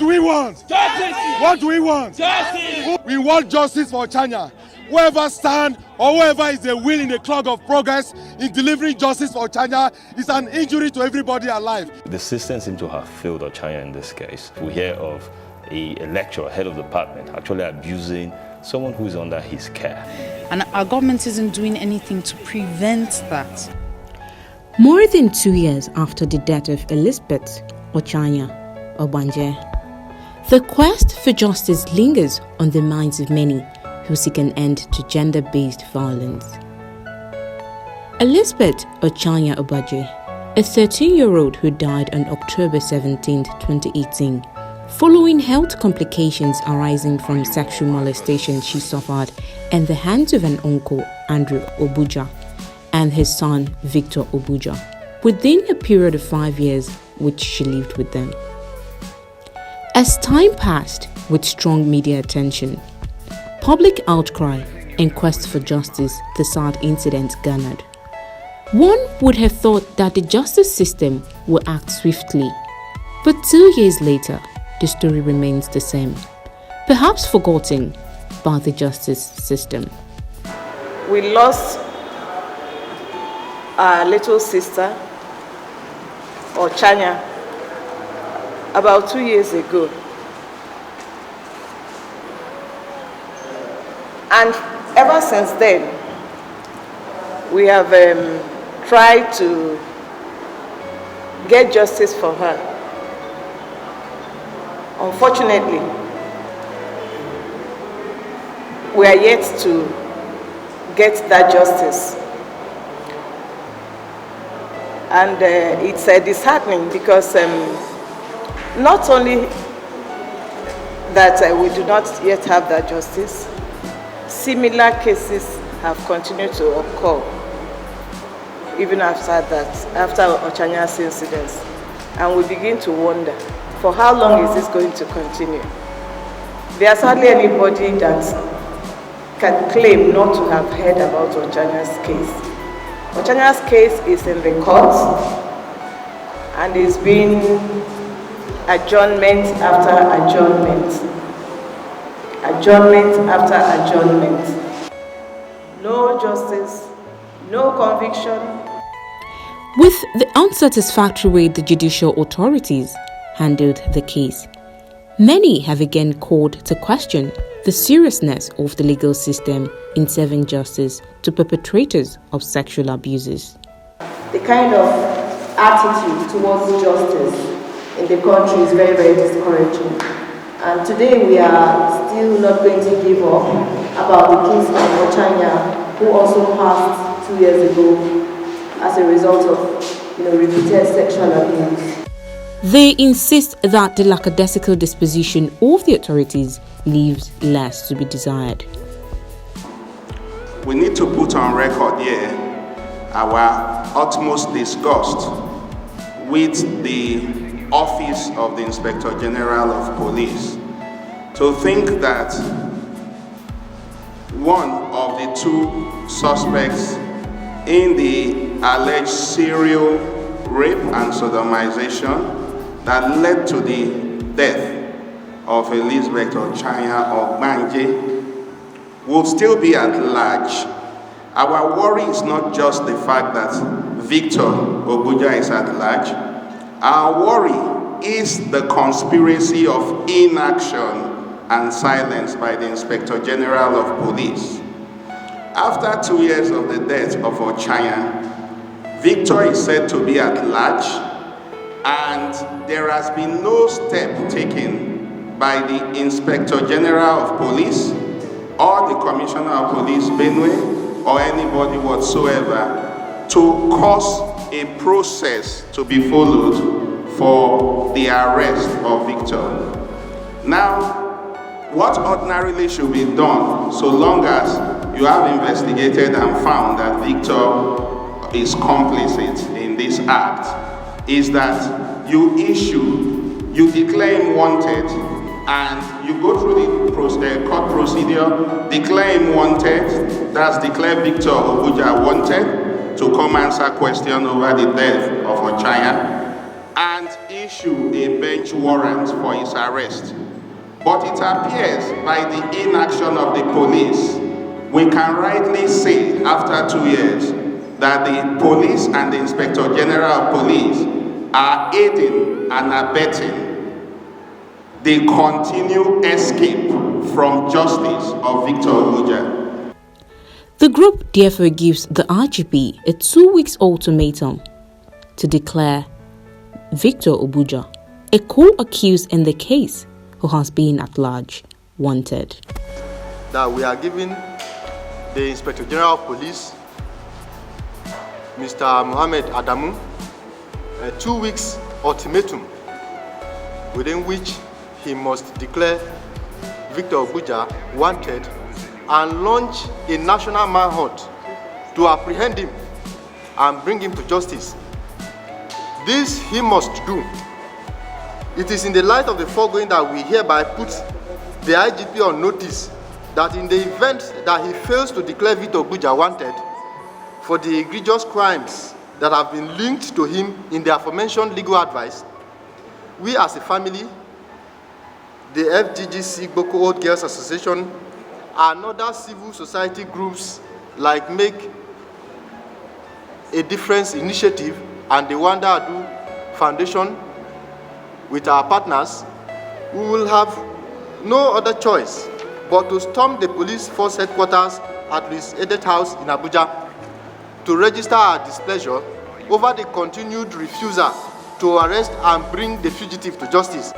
do we want? Justice! What do we want? Justice! We want justice for Chanya. Whoever stand or whoever is a wheel in the clog of progress in delivering justice for Chanya is an injury to everybody alive. The system seems to have failed Ochanya in this case. We hear of a lecturer, head of the department, actually abusing someone who is under his care. And our government isn't doing anything to prevent that. More than 2 years after the death of Elizabeth Ochanya Obanje, the quest for justice lingers on the minds of many who seek an end to gender-based violence. Elizabeth Ochanya Obanje, a 13-year-old who died on October 17, 2018, following health complications arising from sexual molestation she suffered at the hands of an uncle, Andrew Obuja, and his son, Victor Obuja, within a period of 5 years which she lived with them. As time passed with strong media attention, public outcry and quest for justice the sad incident garnered, one would have thought that the justice system would act swiftly. But 2 years later, the story remains the same, perhaps forgotten by the justice system. We lost our little sister, Ochanya, about 2 years ago. And ever since then, we have tried to get justice for her. Unfortunately, we are yet to get that justice. And it's disheartening because not only that we do not yet have that justice, similar cases have continued to occur even after that, after Ochanya's incidents. And we begin to wonder, for how long is this going to continue? There's hardly anybody that can claim not to have heard about Ochanya's case. Ochanya's case is in the court and is being adjournment after adjournment. Adjournment after adjournment. No justice, no conviction. With the unsatisfactory way the judicial authorities handled the case, many have again called to question the seriousness of the legal system in serving justice to perpetrators of sexual abuses. The kind of attitude towards justice in the country is very, very discouraging. And today we are still not going to give up about the case of Ochanya, who also passed 2 years ago as a result of repeated sexual abuse. They insist that the lackadaisical disposition of the authorities leaves less to be desired. We need to put on record here our utmost disgust with the Office of the Inspector General of Police to think that one of the two suspects in the alleged serial rape and sodomization that led to the death of Elizabeth Ochanya Obanje will still be at large. Our worry is not just the fact that Victor Obuja is at large. Our worry is the conspiracy of inaction and silence by the Inspector General of Police. After 2 years of the death of Ochanya, Victor is said to be at large, and there has been no step taken by the Inspector General of Police or the Commissioner of Police, Benue, or anybody whatsoever to cause a process to be followed for the arrest of Victor. Now, what ordinarily should be done, so long as you have investigated and found that Victor is complicit in this act, is that you declare him wanted, and you go through the court procedure, declare him wanted, that's declare Victor Obuja wanted to come answer question over the death of Ochanya. and issue a bench warrant for his arrest. But it appears by the inaction of the police, we can rightly say after 2 years that the police and the Inspector General of Police are aiding and abetting the continued escape from justice of Victor Obuja. The group therefore gives the IGP a 2-week ultimatum to declare Victor Obuja a co-accused in the case who has been at large wanted. That we are giving the Inspector General of Police, Mr. Mohammed Adamu, a 2-week ultimatum within which he must declare Victor Obuja wanted and launch a national manhunt to apprehend him and bring him to justice. This he must do. It is in the light of the foregoing that we hereby put the IGP on notice that in the event that he fails to declare Victor Obuja wanted for the egregious crimes that have been linked to him in the aforementioned legal advice, we as a family, the FGGC Boko Old Girls Association, and other civil society groups like Make a Difference Initiative and the Wanda Adu Foundation, with our partners, we will have no other choice but to storm the police force headquarters at Louis Edet House in Abuja to register our displeasure over the continued refusal to arrest and bring the fugitive to justice.